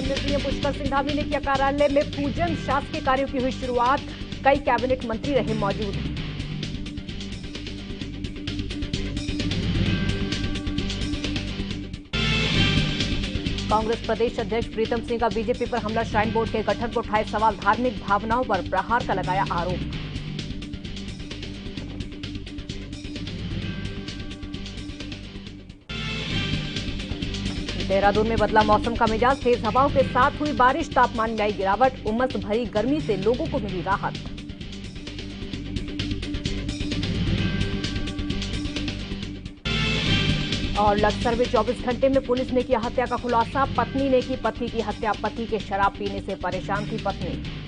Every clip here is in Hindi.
देहरादून में सीएम पुष्कर सिंह धामी ने किया कार्यालय में पूजन, शासकीय कार्यों की हुई शुरुआत। कई कैबिनेट मंत्री रहे मौजूद। कांग्रेस प्रदेश अध्यक्ष प्रीतम सिंह का बीजेपी पर हमला, श्राइन बोर्ड के गठन को उठाए सवाल, धार्मिक भावनाओं पर प्रहार का लगाया आरोप। देहरादून में बदला मौसम का मिजाज, तेज हवाओं के साथ हुई बारिश, तापमान में आई गिरावट, उमस भरी गर्मी से लोगों को मिली राहत। और लक्सर में 24 घंटे में पुलिस ने किया हत्या का खुलासा, पत्नी ने की पति की हत्या, पति के शराब पीने से परेशान थी पत्नी।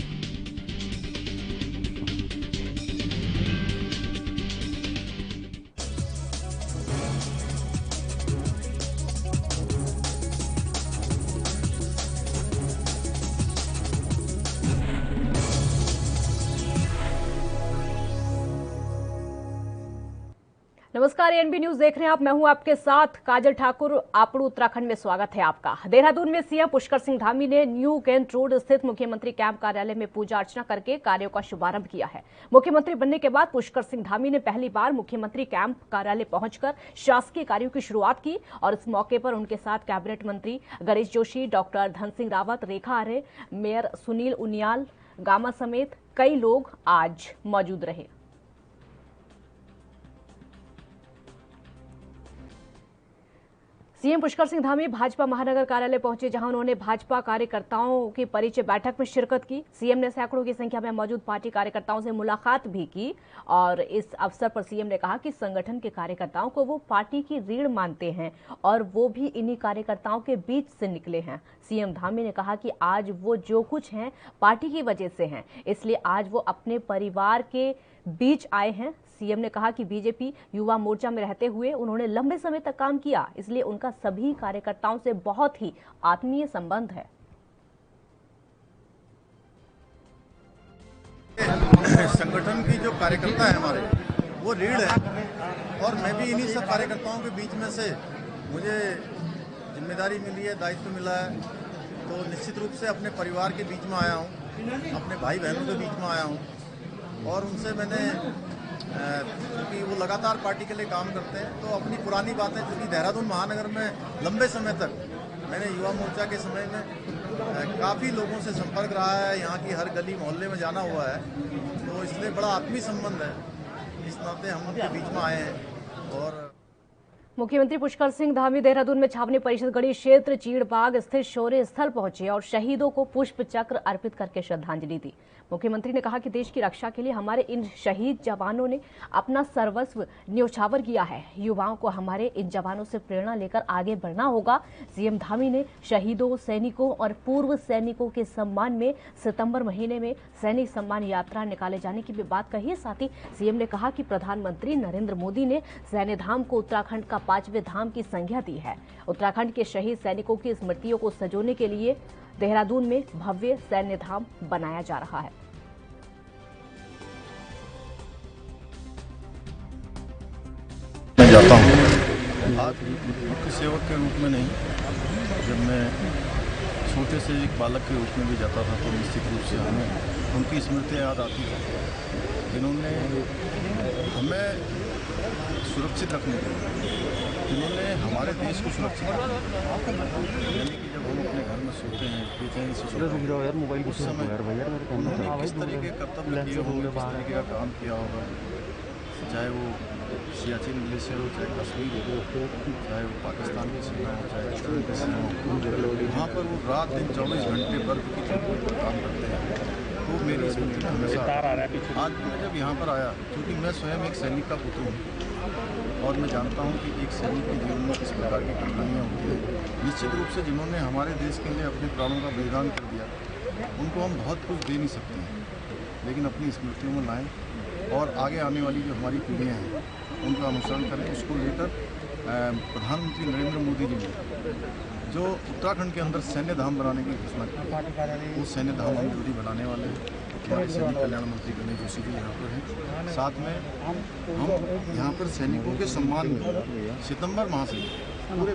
नमस्कार, एएनबी न्यूज देख रहे हैं आप। मैं हूं आपके साथ काजल ठाकुर। आपड़ू उत्तराखंड में स्वागत है आपका। देहरादून में सीएम पुष्कर सिंह धामी ने न्यू कैंट रोड स्थित मुख्यमंत्री कैंप कार्यालय में पूजा अर्चना करके कार्यों का शुभारंभ किया है। मुख्यमंत्री बनने के बाद पुष्कर सिंह धामी ने पहली बार मुख्यमंत्री कैंप कार्यालय पहुंचकर शासकीय कार्यों की शुरुआत की और इस मौके पर उनके साथ कैबिनेट मंत्री गणेश जोशी, डॉक्टर धन सिंह रावत, रेखा आर्य, मेयर सुनील उनियाल गामा समेत कई लोग आज मौजूद रहे। सीएम पुष्कर सिंह धामी भाजपा महानगर कार्यालय पहुंचे, जहां उन्होंने भाजपा कार्यकर्ताओं की परिचय बैठक में शिरकत की। सीएम ने सैकड़ों की संख्या में मौजूद पार्टी कार्यकर्ताओं से मुलाकात भी की और इस अवसर पर सीएम ने कहा कि संगठन के कार्यकर्ताओं को वो पार्टी की रीढ़ मानते हैं और वो भी इन्हीं कार्यकर्ताओं के बीच से निकले हैं। सीएम धामी ने कहा कि आज वो जो कुछ हैं पार्टी की वजह से हैं, इसलिए आज वो अपने परिवार के बीच आए हैं। सीएम ने कहा कि बीजेपी युवा मोर्चा में रहते हुए उन्होंने लंबे समय तक काम किया, इसलिए उनका सभी कार्यकर्ताओं से बहुत ही आत्मीय संबंध है। संगठन की जो कार्यकर्ता है हमारे, वो रीढ़ है और मैं भी इन्हीं सब कार्यकर्ताओं के बीच में से मुझे जिम्मेदारी मिली है, दायित्व मिला है, तो निश्चित रूप से अपने परिवार के बीच में आया हूँ, अपने भाई बहनों के बीच में आया हूँ और उनसे मैंने क्योंकि वो लगातार पार्टी के लिए काम करते हैं, तो अपनी पुरानी बातें, क्योंकि देहरादून महानगर में लंबे समय तक मैंने युवा मोर्चा के समय में काफ़ी लोगों से संपर्क रहा है, यहाँ की हर गली मोहल्ले में जाना हुआ है, तो इसलिए बड़ा आत्मीय संबंध है। इस नाते हम उनके बीच में आए हैं। और मुख्यमंत्री पुष्कर सिंह धामी देहरादून में छावनी परिषद गढ़ी क्षेत्र चीड़बाग स्थित शौर्य स्थल पहुंचे और शहीदों को पुष्प चक्र अर्पित करके श्रद्धांजलि दी। मुख्यमंत्री ने कहा कि देश की रक्षा के लिए हमारे इन शहीद जवानों ने अपना सर्वस्व न्योछावर किया है। युवाओं को हमारे इन जवानों से प्रेरणा लेकर आगे बढ़ना होगा। सीएम धामी ने शहीदों, सैनिकों और पूर्व सैनिकों के सम्मान में सितंबर महीने में सैनिक सम्मान यात्रा निकाले जाने की भी बात कही है। साथ ही सीएम ने कहा कि प्रधानमंत्री नरेंद्र मोदी ने सैन्य धाम को उत्तराखंड का 5वें धाम की संज्ञा दी है। उत्तराखंड के शहीद सैनिकों की स्मृतियों को संजोने के लिए देहरादून में भव्य सैन्य धाम बनाया जा रहा है। मैं जाता हूँ आज मुख्य सेवक के रूप में नहीं, जब मैं छोटे से एक बालक के रूप में भी जाता था तो निश्चित रूप से हमें उनकी स्मृतियाँ याद आती है, जिन्होंने हमें सुरक्षित रखने के लिए, जिन्होंने हमारे देश को सुरक्षित रखा। यानी कि जब हम अपने घर में सोते हैं, बेचैनी से सोते हैं, उस समय उन्होंने किस तरह के कर्तव्य किए होंगे, किस तरीके का काम किया होगा, चाहे वो सियाचिन ग्लेशियर हो, चाहे कश्मीर हो, चाहे वो पाकिस्तान की सीमा हो, चाहे इस्राइल की सीमा हो, वहाँ पर वो रात दिन 24 घंटे बर्फ की चोटी पर काम करते हैं। तो मेरी स्मृति में हमेशा आज मैं जब यहाँ पर आया, क्योंकि मैं स्वयं एक सैनिक का पुत्र हूँ और मैं जानता हूँ कि एक सैनिक के जीवन में किस प्रकार की कठिनाइयाँ होती हैं। निश्चित रूप से जिन्होंने हमारे देश के लिए अपने प्राणों का बलिदान कर दिया, उनको हम बहुत कुछ दे नहीं सकते हैं, लेकिन अपनी स्मृतियों में लाएँ और आगे आने वाली जो हमारी पीढ़ियाँ हैं उनका अनुसरण करें। उसको लेकर प्रधानमंत्री नरेंद्र मोदी जी ने जो उत्तराखंड के अंदर सैन्य धाम बनाने की घोषणा की, वो सैन्य धाम हम जल्दी बनाने वाले हैं। हमारे सैनिक कल्याण मंत्री गणेश जोशी जी यहाँ पर हैं। साथ में हम यहाँ पर सैनिकों के सम्मान में सितंबर माह से पूरे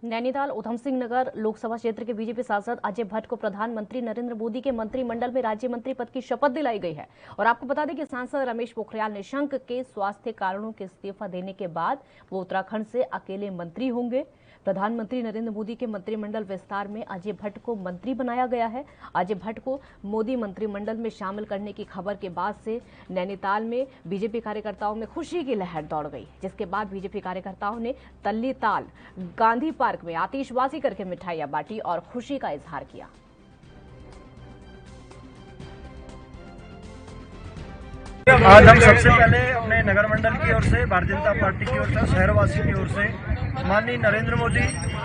नैनीताल उधम सिंह नगर लोकसभा क्षेत्र के बीजेपी सांसद अजय भट्ट को प्रधानमंत्री नरेंद्र मोदी के मंत्रिमंडल में राज्य मंत्री पद की शपथ दिलाई गई है। और आपको बता दें कि सांसद रमेश पोखरियाल निशंक के स्वास्थ्य कारणों के इस्तीफा देने के बाद वो उत्तराखंड से अकेले मंत्री होंगे। प्रधानमंत्री नरेंद्र मोदी के मंत्रिमंडल विस्तार में अजय भट्ट को मंत्री बनाया गया है। अजय भट्ट को मोदी मंत्रिमंडल में शामिल करने की खबर के बाद से नैनीताल में बीजेपी कार्यकर्ताओं में खुशी की लहर दौड़ गई, जिसके बाद बीजेपी कार्यकर्ताओं ने तल्लीताल गांधी पार्क में आतिशबाजी करके मिठाइयां बांटी और खुशी का इजहार किया। आज हम सबसे पहले अपने नगर मंडल की ओर से, भारतीय जनता पार्टी की ओर से, शहरवासी की ओर से माननीय नरेंद्र मोदी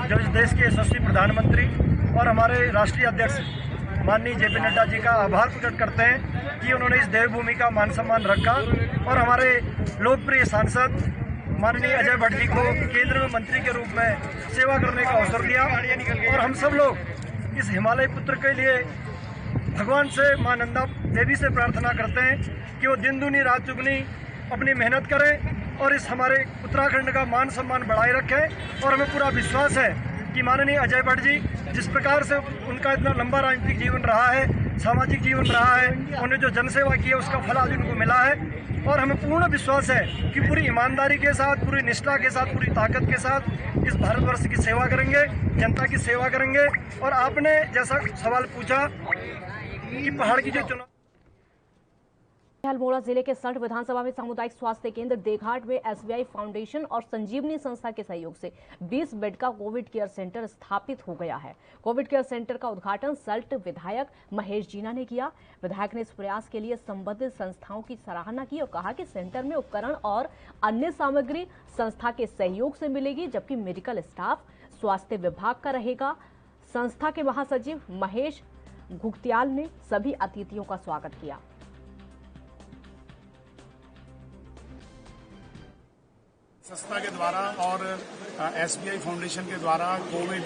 जो इस देश के यशस्वी प्रधानमंत्री और हमारे राष्ट्रीय अध्यक्ष माननीय जेपी नड्डा जी का आभार प्रकट करते हैं कि उन्होंने इस देवभूमि का मान सम्मान रखा और हमारे लोकप्रिय सांसद माननीय अजय भट्ट जी को केंद्र में मंत्री के रूप में सेवा करने का अवसर दिया। और हम सब लोग इस हिमालय पुत्र के लिए भगवान से, मां नंदा देवी से प्रार्थना करते हैं कि वो दिन दुनी रात दुगनी अपनी मेहनत करें और इस हमारे उत्तराखंड का मान सम्मान बढ़ाए रखें। और हमें पूरा विश्वास है कि माननीय अजय भट्ट जी जिस प्रकार से उनका इतना लंबा राजनीतिक जीवन रहा है, सामाजिक जीवन रहा है, उन्हें जो जनसेवा की है उसका फल आज उनको मिला है। और हमें पूर्ण विश्वास है कि पूरी ईमानदारी के साथ, पूरी निष्ठा के साथ, पूरी ताकत के साथ इस भारतवर्ष की सेवा करेंगे, जनता की सेवा करेंगे। और आपने जैसा सवाल पूछा कि पहाड़ की जो चुनाव, अल्मोड़ा जिले के सल्ट विधानसभा में सामुदायिक स्वास्थ्य केंद्र देघाट में एसबीआई फाउंडेशन और संजीवनी संस्था के सहयोग से 20 बेड का कोविड केयर सेंटर स्थापित हो गया है। कोविड केयर सेंटर का उद्घाटन सल्ट विधायक महेश जीना ने किया। विधायक ने इस प्रयास के लिए संबंधित संस्थाओं की सराहना की और कहा कि सेंटर में उपकरण और अन्य सामग्री संस्था के सहयोग से मिलेगी, जबकि मेडिकल स्टाफ स्वास्थ्य विभाग का रहेगा। संस्था के महासचिव महेश घुगत्याल ने सभी अतिथियों का स्वागत किया। संस्था के द्वारा और एसबीआई फाउंडेशन के द्वारा कोविड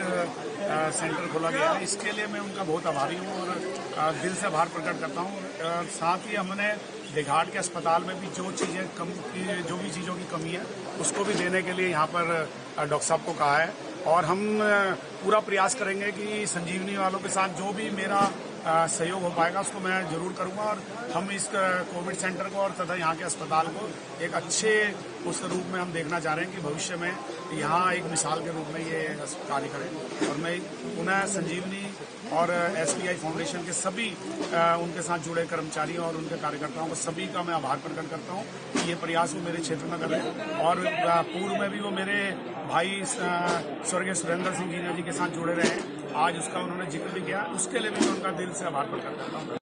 सेंटर खोला गया है, इसके लिए मैं उनका बहुत आभारी हूँ और दिल से आभार प्रकट करता हूँ। साथ ही हमने देघाट के अस्पताल में भी जो भी चीज़ों की कमी है उसको भी देने के लिए यहाँ पर डॉक्टर साहब को कहा है। और हम पूरा प्रयास करेंगे कि संजीवनी वालों के साथ जो भी मेरा सहयोग हो पाएगा उसको मैं जरूर करूंगा। और हम इस कोविड सेंटर को और तथा यहाँ के अस्पताल को एक अच्छे उस रूप में हम देखना चाह रहे हैं कि भविष्य में यहाँ एक मिसाल के रूप में ये कार्य करें। और मैं पुनः संजीवनी और एसबीआई फाउंडेशन के सभी उनके साथ जुड़े कर्मचारियों और उनके कार्यकर्ताओं को सभी का मैं आभार प्रकट करता हूँ कि ये प्रयास वो मेरे क्षेत्र में कर रहे हैं। और पूर्व में भी वो मेरे भाई स्वर्गीय सुरेंद्र सिंह जी के साथ जुड़े रहे हैं, आज उसका उन्होंने जिक्र भी किया, उसके लिए भी मैं उनका दिल से आभार प्रकट करता हूँ।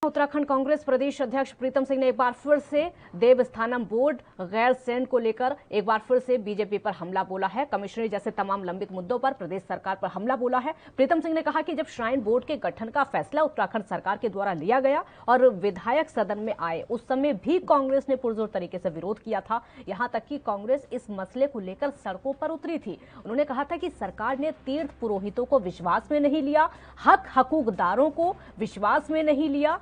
उत्तराखंड कांग्रेस प्रदेश अध्यक्ष प्रीतम सिंह ने एक बार फिर से देवस्थानम बोर्ड गैर सैन को लेकर एक बार फिर से बीजेपी पर हमला बोला है। कमिश्नरी जैसे तमाम लंबित मुद्दों पर प्रदेश सरकार पर हमला बोला है। प्रीतम सिंह ने कहा कि जब श्राइन बोर्ड के गठन का फैसला उत्तराखंड सरकार के द्वारा लिया गया और विधायक सदन में आए, उस समय भी कांग्रेस ने पुरजोर तरीके से विरोध किया था। यहाँ तक कि कांग्रेस इस मसले को लेकर सड़कों पर उतरी थी। उन्होंने कहा था कि सरकार ने तीर्थ पुरोहितों को विश्वास में नहीं लिया, हक हकूकदारों को विश्वास में नहीं लिया,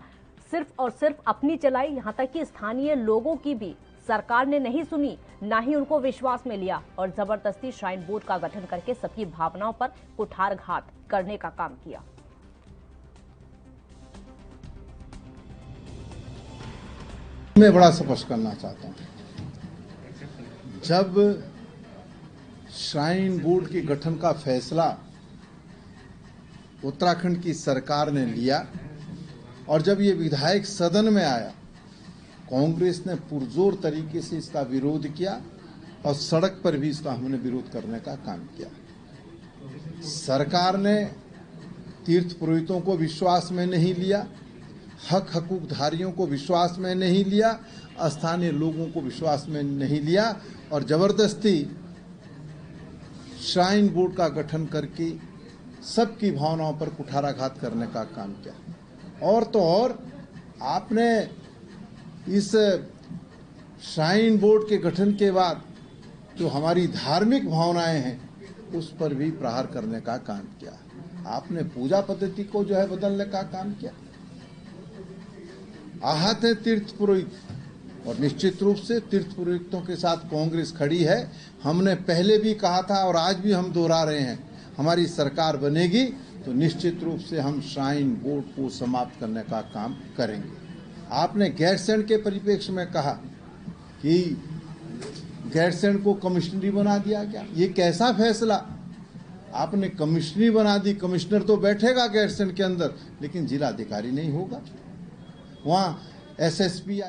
सिर्फ और सिर्फ अपनी चलाई। यहाँ तक कि स्थानीय लोगों की भी सरकार ने नहीं सुनी, ना ही उनको विश्वास में लिया और जबरदस्ती श्राइन बोर्ड का गठन करके सबकी भावनाओं पर कुठारघात करने का काम किया। मैं बड़ा स्पष्ट करना चाहता हूं, जब श्राइन बोर्ड के गठन का फैसला उत्तराखंड की सरकार ने लिया और जब ये विधायक सदन में आया, कांग्रेस ने पुरजोर तरीके से इसका विरोध किया और सड़क पर भी इसका हमने विरोध करने का काम किया। सरकार ने तीर्थ पुरोहितों को विश्वास में नहीं लिया, हक हकूकधारियों को विश्वास में नहीं लिया, स्थानीय लोगों को विश्वास में नहीं लिया और जबरदस्ती श्राइन बोर्ड का गठन करके सबकी भावनाओं पर कुठाराघात करने का काम किया। और तो और आपने इस श्राइन बोर्ड के गठन के बाद जो हमारी धार्मिक भावनाएं हैं उस पर भी प्रहार करने का काम किया। आपने पूजा पद्धति को जो है बदलने का काम किया। आहत है तीर्थ पुरोहित, और निश्चित रूप से तीर्थ पुरोहितों के साथ कांग्रेस खड़ी है। हमने पहले भी कहा था और आज भी हम दोहरा रहे हैं, हमारी सरकार बनेगी तो निश्चित रूप से हम श्राइन बोर्ड को समाप्त करने का काम करेंगे। आपने गैरसैंण के परिप्रेक्ष्य में कहा कि गैरसैंण को कमिश्नरी बना दिया गया, ये कैसा फैसला? आपने कमिश्नरी बना दी, कमिश्नर तो बैठेगा गैरसैंण के अंदर लेकिन जिलाधिकारी नहीं होगा, वहाँ एसएसपी।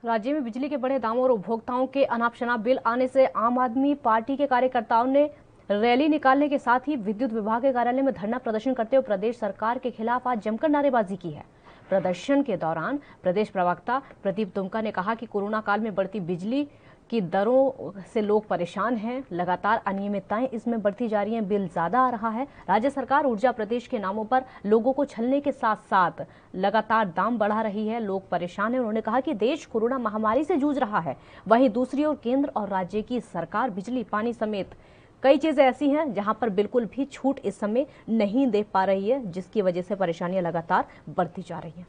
राज्य में बिजली के बढ़े दामों और उपभोक्ताओं के अनाप शनाप बिल आने से आम आदमी पार्टी के कार्यकर्ताओं ने रैली निकालने के साथ ही विद्युत विभाग के कार्यालय में धरना प्रदर्शन करते हुए प्रदेश सरकार के खिलाफ आज जमकर नारेबाजी की है। प्रदर्शन के दौरान प्रदेश प्रवक्ता प्रदीप दुमका ने कहा कि कोरोना काल में बढ़ती बिजली की दरों से लोग परेशान हैं, लगातार अनियमितताएं इसमें बढ़ती जा रही हैं, बिल ज्यादा आ रहा है। राज्य सरकार ऊर्जा प्रदेश के नामों पर लोगों को छलने के साथ साथ लगातार दाम बढ़ा रही है, लोग परेशान हैं। उन्होंने कहा कि देश कोरोना महामारी से जूझ रहा है, वहीं दूसरी ओर केंद्र और राज्य की सरकार बिजली पानी समेत कई चीजें ऐसी हैं जहां पर बिल्कुल भी छूट इस समय नहीं दे पा रही है, जिसकी वजह से परेशानियां लगातार बढ़ती जा रही हैं।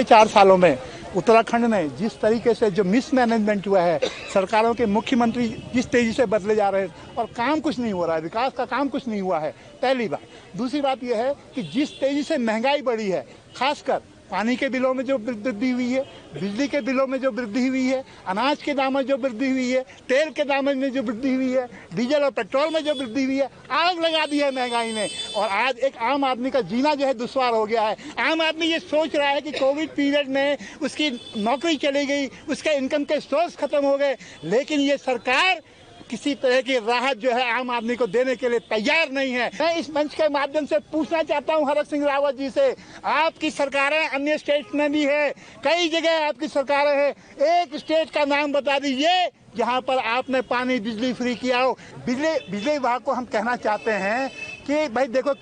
4 सालों में उत्तराखंड में जिस तरीके से जो मिसमैनेजमेंट हुआ है, सरकारों के मुख्यमंत्री जिस तेजी से बदले जा रहे हैं और काम कुछ नहीं हो रहा है, विकास का काम कुछ नहीं हुआ है, पहली बात। दूसरी बात यह है कि जिस तेजी से महंगाई बढ़ी है, खासकर पानी के बिलों में जो वृद्धि हुई है, बिजली के बिलों में जो वृद्धि हुई है, अनाज के दामों में जो वृद्धि हुई है, तेल के दामों में जो वृद्धि हुई है, डीजल और पेट्रोल में जो वृद्धि हुई है, आग लगा दी है महंगाई ने। और आज एक आम आदमी का जीना जो है दुश्वार हो गया है। आम आदमी ये सोच रहा है कि कोविड पीरियड में उसकी नौकरी चली गई, उसके इनकम के सोर्स खत्म हो गए, लेकिन ये सरकार किसी तरह की राहत जो है आम आदमी को देने के लिए तैयार नहीं है। मैं इस मंच के माध्यम से पूछना चाहता हूं हरक सिंह रावत जी से, आपकी सरकारें अन्य स्टेट में भी है, कई जगह आपकी सरकारें हैं, एक स्टेट का नाम बता दीजिए जहां पर आपने पानी बिजली फ्री किया हो। बिजली विभाग को हम कहना चाहते हैं कि भाई देखो,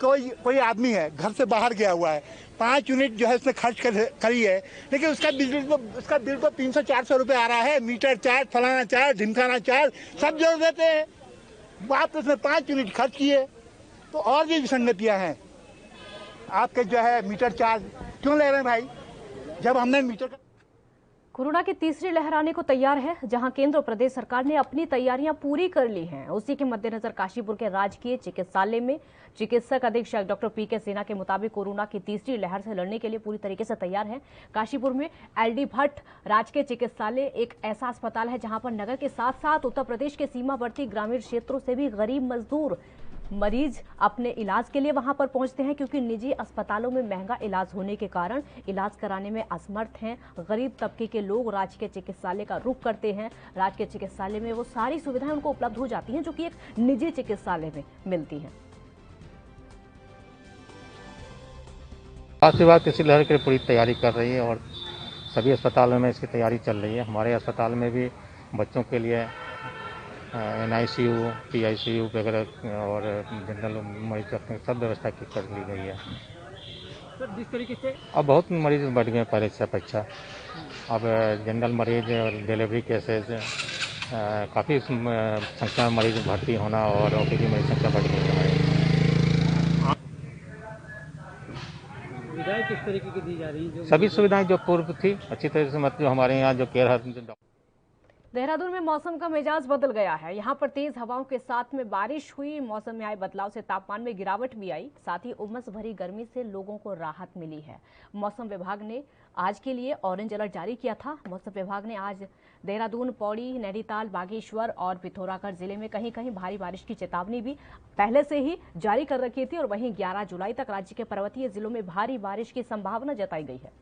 कोई आदमी है घर से बाहर गया हुआ है, 5 यूनिट जो है उसने खर्च करी है, लेकिन उसका बिल तो 300-400 रुपये आ रहा है। मीटर चार्ज, फलाना चार्ज, ढिमकाना चार्ज सब जोड़ देते हैं। बात तो उसने 5 यूनिट खर्च किए, तो और भी विसंगतियां हैं। आपके जो है मीटर चार्ज क्यों ले रहे हैं भाई, जब हमने मीटर। कोरोना की तीसरी लहर आने को तैयार है, जहां केंद्र और प्रदेश सरकार ने अपनी तैयारियां पूरी कर ली हैं। उसी के मद्देनजर काशीपुर के राजकीय चिकित्सालय में चिकित्सक अधीक्षक डॉक्टर पीके सिन्हा के मुताबिक कोरोना की तीसरी लहर से लड़ने के लिए पूरी तरीके से तैयार है। काशीपुर में एलडी भट्ट राजकीय चिकित्सालय एक ऐसा अस्पताल है जहां पर नगर के साथ साथ उत्तर प्रदेश के सीमावर्ती ग्रामीण क्षेत्रों से भी गरीब मजदूर मरीज अपने इलाज के लिए वहां पर पहुंचते हैं, क्योंकि निजी अस्पतालों में महंगा इलाज होने के कारण इलाज कराने में असमर्थ हैं। गरीब तबके के लोग राजकीय चिकित्सालय का रुख करते हैं। राजकीय चिकित्सालय में वो सारी सुविधाएं उनको उपलब्ध हो जाती हैं जो कि एक निजी चिकित्सालय में मिलती हैं। स्वास्थ्य विभाग तीसरी लहर की पूरी तैयारी कर रही है और सभी अस्पतालों में इसकी तैयारी चल रही है। हमारे अस्पताल में भी बच्चों के लिए NICU, PICU वगैरह और जनरल मरीज रखने की सब व्यवस्था कर ली गई है। सर, जिस तरीके से अब बहुत मरीज बढ़ गए पहले से अपेक्षा, अब जनरल मरीज और डिलीवरी केसेज काफ़ी संख्या में मरीज भर्ती होना और OPD मरीज संख्या बढ़ गई है। सुविधाएं किस तरीके की दी जा रही है? सभी सुविधाएं जो पूर्व थी अच्छी तरह से, मतलब जो हमारे यहाँ जो केयर। देहरादून में मौसम का मिजाज बदल गया है। यहाँ पर तेज हवाओं के साथ में बारिश हुई। मौसम में आए बदलाव से तापमान में गिरावट भी आई, साथ ही उमस भरी गर्मी से लोगों को राहत मिली है। मौसम विभाग ने आज के लिए ऑरेंज अलर्ट जारी किया था। मौसम विभाग ने आज देहरादून, पौड़ी, नैनीताल, बागेश्वर और पिथौरागढ़ जिले में कहीं कहीं भारी बारिश की चेतावनी भी पहले से ही जारी कर रखी थी और वहीं 11 जुलाई तक राज्य के पर्वतीय जिलों में भारी बारिश की संभावना जताई गई है।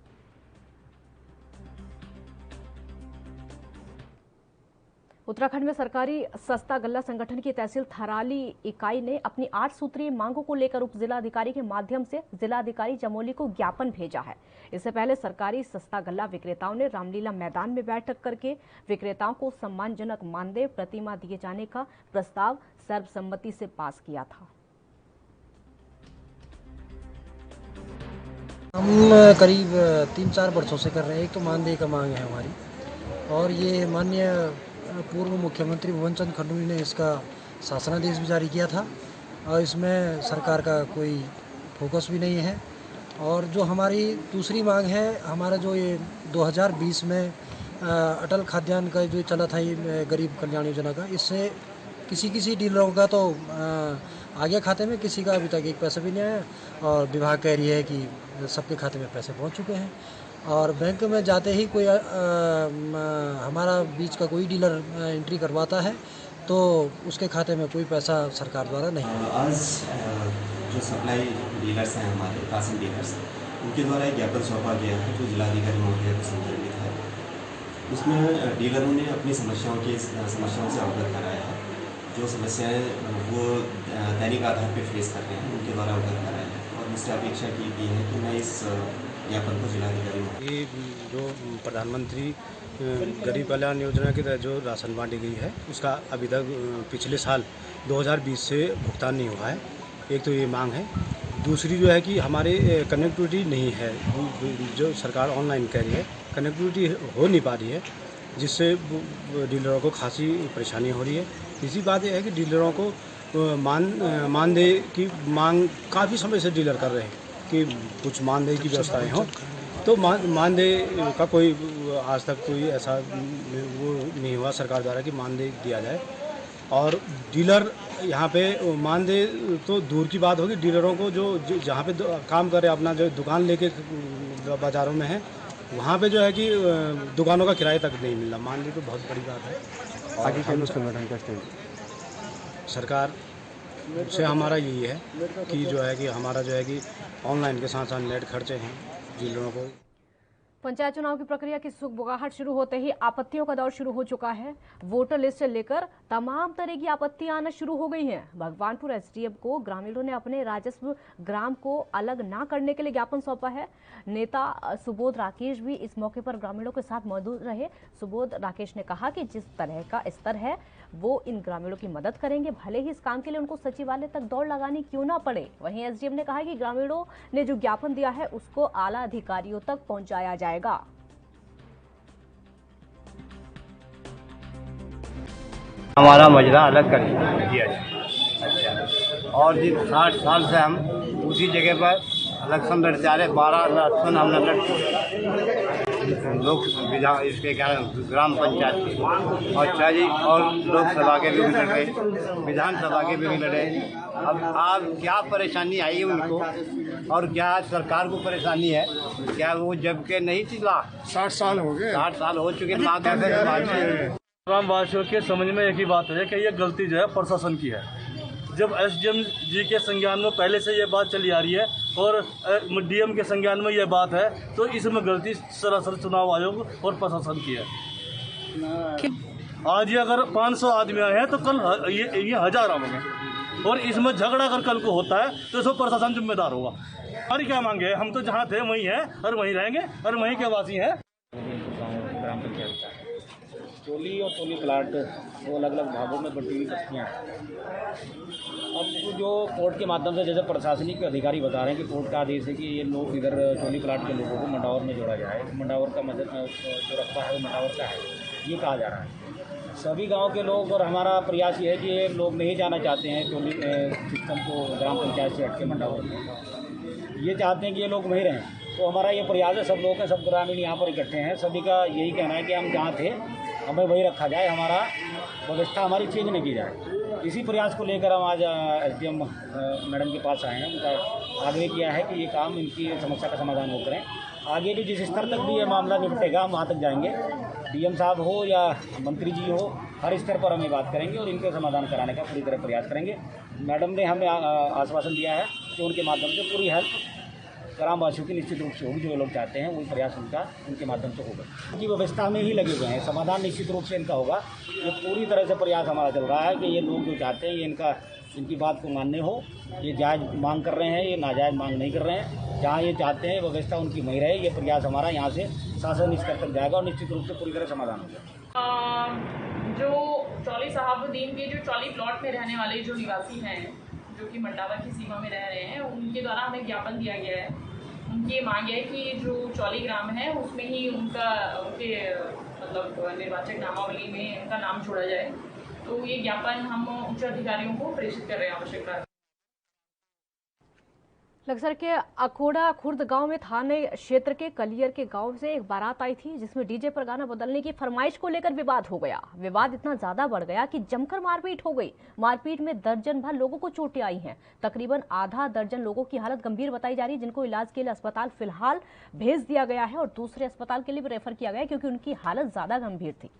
उत्तराखंड में सरकारी सस्ता गल्ला संगठन की तहसील थराली इकाई ने अपनी 8 सूत्रीय मांगों को लेकर उप जिलाधिकारी के माध्यम से जिलाधिकारी चमोली को ज्ञापन भेजा है। इससे पहले सरकारी सस्ता गल्ला विक्रेताओं ने रामलीला मैदान में बैठक करके विक्रेताओं को सम्मानजनक मानदेय प्रतिमा दिए जाने का प्रस्ताव सर्वसम्मति से पास किया था। हम करीब 3-4 वर्षों से कर रहे हैं। एक तो मानदेय का मांग है हमारी, और ये माननीय पूर्व मुख्यमंत्री भुवन चंद खंडूरी ने इसका शासनादेश भी जारी किया था और इसमें सरकार का कोई फोकस भी नहीं है। और जो हमारी दूसरी मांग है, हमारा जो ये 2020 में अटल खाद्यान्न का जो चला था, ये गरीब कल्याण योजना का, इससे किसी डीलरों का तो आ गया खाते में, किसी का अभी तक एक पैसा भी नहीं आया। और विभाग कह रही है कि सबके खाते में पैसे पहुंच चुके हैं। और बैंक में जाते ही कोई हमारा बीच का कोई डीलर एंट्री करवाता है तो उसके खाते में कोई पैसा सरकार द्वारा नहीं। आज जो सप्लाई डीलर्स हैं, हमारे राशन डीलर्स, उनके द्वारा एक ज्ञापन सौंपा गया है जो जिलाधिकारी महोदय को संदर्भित है। उसमें डीलरों ने अपनी समस्याओं से अवगत कराया है। जो समस्याएं वो दैनिक आधार पर फेस कर रहे हैं, उनके द्वारा अवगत कराया है और मुझसे अपेक्षा की गई है कि मैं इस ज्ञापन को जिलाधिकारी ये जो प्रधानमंत्री गरीब कल्याण योजना के तहत जो राशन बांटी गई है, उसका अभी तक पिछले साल 2020 से भुगतान नहीं हुआ है। एक तो ये मांग है। दूसरी जो है कि हमारे कनेक्टिविटी नहीं है, जो सरकार ऑनलाइन कह रही है, कनेक्टिविटी हो नहीं पा रही है, जिससे डीलरों को खासी परेशानी हो रही है। तीसरी बात यह है कि डीलरों को मानदेय की मांग काफ़ी समय से डीलर कर रहे हैं कि कुछ मानदेय की व्यवस्थाएं हों, तो मानदेय का कोई आज तक कोई ऐसा वो नहीं हुआ सरकार द्वारा कि मानदेय दिया जाए। और डीलर यहाँ पे मानदेय तो दूर की बात होगी, डीलरों को जो जहाँ पे काम करे, अपना जो दुकान लेके बाज़ारों में है, वहाँ पे जो है कि दुकानों का किराया तक नहीं मिलना, मानदेय तो बहुत बड़ी बात है। आगे के संगठन का स्टेज सरकार से हमारा यही है कि जो है कि हमारा जो है कि ऑनलाइन के साथ साथ नेट खर्चे हैं डीलरों को। पंचायत चुनाव की प्रक्रिया की सुगबुगाहट शुरू होते ही आपत्तियों का दौर शुरू हो चुका है। वोटर लिस्ट से लेकर तमाम तरह की आपत्तियां आना शुरू हो गई हैं। भगवानपुर एसडीएम को ग्रामीणों ने अपने राजस्व ग्राम को अलग ना करने के लिए ज्ञापन सौंपा है। नेता सुबोध राकेश भी इस मौके पर ग्रामीणों के साथ मौजूद रहे। सुबोध राकेश ने कहा कि जिस तरह का स्तर है वो इन ग्रामीणों की मदद करेंगे, भले ही इस काम के लिए उनको सचिवालय तक दौड़ लगानी क्यों ना पड़े। वहीं एसडीएम ने कहा कि ग्रामीणों ने जो ज्ञापन दिया है उसको आला अधिकारियों तक पहुंचाया जाएगा। हमारा मजरा अलग कर दिया जाए। और जिस 60 साल से हम उसी जगह पर इलेक्शन लड़ते आ रहे, 12 इलेक्शन हमने लोग इसके ग्राम पंचायत के और चाहे और लोकसभा के भी लड़े, विधानसभा के भी लड़े। अब क्या परेशानी आई है उनको और क्या सरकार को परेशानी है? क्या वो जब के नहीं चिल्ला? 60 साल हो गए, 60 साल हो चुके। ग्रामवासियों के समझ में एक ही बात है कि ये गलती जो है प्रशासन की है। जब एसडीएम जी के संज्ञान में पहले से ये बात चली आ रही है और डीएम के संज्ञान में ये बात है, तो इसमें गलती सरासर चुनाव आयोग और प्रशासन की है। आज ये अगर 500 आदमी आए हैं तो कल ये 1000 आएंगे और इसमें झगड़ा अगर कल को होता है तो इसमें प्रशासन जिम्मेदार होगा। हमारी क्या मांगे है? हम तो जहाँ थे वहीं हैं और वहीं रहेंगे और वहीं के वासी हैं। ग्राम पंचायत का टोली और टोली प्लाट दो अलग अलग भागों में बटी हुई बस्तियाँ। अब जो कोर्ट के माध्यम से, जैसे प्रशासनिक अधिकारी बता रहे हैं कि कोर्ट का आदेश है कि ये लोग इधर टोली प्लाट के लोगों को मंडावर में जोड़ा जाए। मंडावर का मतलब जो रखता है वो मंडावर का है, ये कहा जा रहा है। सभी गांव के लोग और हमारा प्रयास ये है कि ये लोग नहीं जाना चाहते हैं टोली सिस्टम को, ग्राम पंचायत से हट के मंडावर में। ये चाहते हैं कि ये लोग वहीं रहें। तो हमारा ये प्रयास है, सब लोग हैं, सब ग्रामीण यहाँ पर इकट्ठे हैं, सभी का यही कहना है कि हम जहाँ थे हमें वही रखा जाए, हमारा व्यवस्था हमारी चेंज नहीं की जाए। इसी प्रयास को लेकर हम आज एसडीएम मैडम के पास आए हैं। उनका आग्रह किया है कि ये काम, इनकी समस्या का समाधान वो करें। आगे भी जिस स्तर तक भी ये मामला निपटेगा हम वहाँ तक जाएंगे। डीएम साहब हो या मंत्री जी हो, हर स्तर पर हम ये बात करेंगे और इनके समाधान कराने का पूरी तरह प्रयास करेंगे। मैडम ने हमें आश्वासन दिया है कि उनके माध्यम से पूरी हेल्प ग्रामवासियों की निश्चित रूप से होगी। जो लोग चाहते हैं वही प्रयास उनके माध्यम से होगा। उनकी व्यवस्था में ही लगे हुए हैं, समाधान निश्चित रूप से इनका होगा। ये पूरी तरह से प्रयास हमारा चल रहा है कि ये लोग जो चाहते हैं ये इनकी बात को मानने हो। ये जायज़ मांग कर रहे हैं, ये नाजायज़ मांग नहीं कर रहे हैं। जहाँ ये चाहते हैं व्यवस्था उनकी वहीं रहे, ये प्रयास हमारा यहाँ से शासन स्तर तक जाएगा और निश्चित रूप से पूरी तरह समाधान होगा। जो चौली साहबुद्दीन के जो चौली प्लॉट में रहने वाले जो निवासी हैं, जो कि मंडावर की सीमा में रह रहे हैं, उनके द्वारा हमें ज्ञापन दिया गया है। उनकी मांग है कि जो चौली ग्राम है उसमें ही उनके मतलब निर्वाचक नामावली में उनका नाम जोड़ा जाए। तो ये ज्ञापन हम उच्च अधिकारियों को प्रेषित कर रहे हैं आवश्यकता। लक्सर के अकोड़ा खुर्द गांव में थाने क्षेत्र के कलियर के गांव से एक बारात आई थी जिसमें डीजे पर गाना बदलने की फरमाइश को लेकर विवाद हो गया। विवाद इतना ज्यादा बढ़ गया कि जमकर मारपीट हो गई। मारपीट में दर्जन भर लोगों को चोटें आई हैं। तकरीबन आधा दर्जन लोगों की हालत गंभीर बताई जा रही है, जिनको इलाज के लिए अस्पताल फिलहाल भेज दिया गया है और दूसरे अस्पताल के लिए भी रेफर किया गया क्योंकि उनकी हालत ज्यादा गंभीर थी।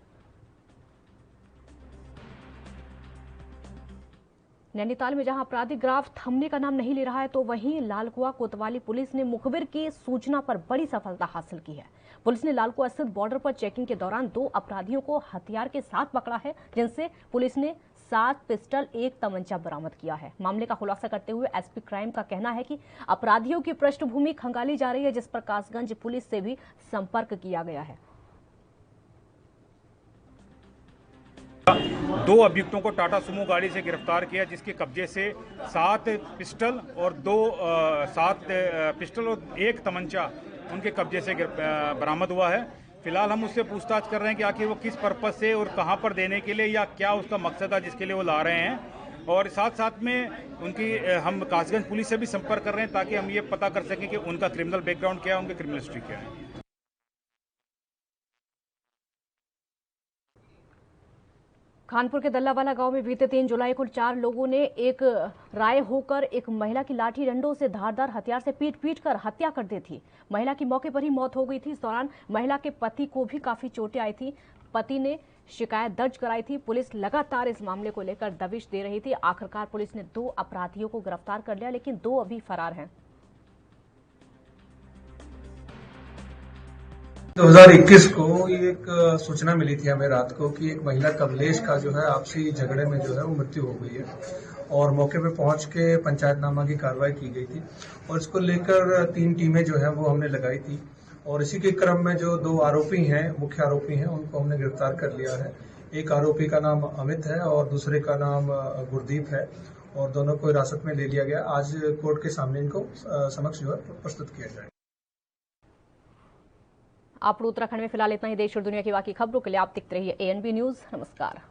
नैनीताल में जहां आपराधिक ग्राफ थमने का नाम नहीं ले रहा है, तो वहीं लालकुआ कोतवाली पुलिस ने मुखबिर की सूचना पर बड़ी सफलता हासिल की है। पुलिस ने लालकुआ स्थित बॉर्डर पर चेकिंग के दौरान 2 अपराधियों को हथियार के साथ पकड़ा है, जिनसे पुलिस ने 7 पिस्टल 1 तमंचा बरामद किया है। मामले का खुलासा करते हुए एसपी क्राइम का कहना है कि अपराधियों की पृष्ठभूमि खंगाली जा रही है, जिस पर कासगंज पुलिस से भी संपर्क किया गया है। 2 अभियुक्तों को टाटा सुमो गाड़ी से गिरफ्तार किया, जिसके कब्जे से 7 पिस्टल और 1 तमंचा उनके कब्जे से बरामद हुआ है। फिलहाल हम उससे पूछताछ कर रहे हैं कि आखिर वो किस पर्पज से और कहां पर देने के लिए या क्या उसका मकसद है जिसके लिए वो ला रहे हैं। और साथ साथ में उनकी हम कासगंज पुलिस से भी संपर्क कर रहे हैं ताकि हम ये पता कर सकें कि उनका क्रिमिनल बैकग्राउंड क्या है, उनकी क्रिमिनल हिस्ट्री क्या है। कानपुर के दल्लावाला गांव में बीते 3 जुलाई को 4 लोगों ने एक राय होकर एक महिला की लाठी डंडों से धारदार हथियार से पीट कर हत्या कर दी थी। महिला की मौके पर ही मौत हो गई थी। इस दौरान महिला के पति को भी काफी चोटें आई थी। पति ने शिकायत दर्ज कराई थी। पुलिस लगातार इस मामले को लेकर दबिश दे रही थी। आखिरकार पुलिस ने 2 अपराधियों को गिरफ्तार कर लिया, लेकिन 2 अभी फरार हैं। 2021 को एक सूचना मिली थी हमें रात को कि एक महिला कमलेश का जो है आपसी झगड़े में जो है वो मृत्यु हो गई है और मौके पे पहुंच के पंचायतनामा की कार्रवाई की गई थी और इसको लेकर 3 टीमें जो है वो हमने लगाई थी और इसी के क्रम में जो 2 आरोपी हैं, मुख्य आरोपी हैं, उनको हमने गिरफ्तार कर लिया है। एक आरोपी का नाम अमित है और दूसरे का नाम गुरदीप है और दोनों को हिरासत में ले लिया गया। आज कोर्ट के सामने इनको समक्ष जो है प्रस्तुत किया जाएगा। आप उत्तराखंड में फिलहाल इतना ही। देश और दुनिया की बाकी खबरों के लिए आप देखते रहिए ANB न्यूज। नमस्कार।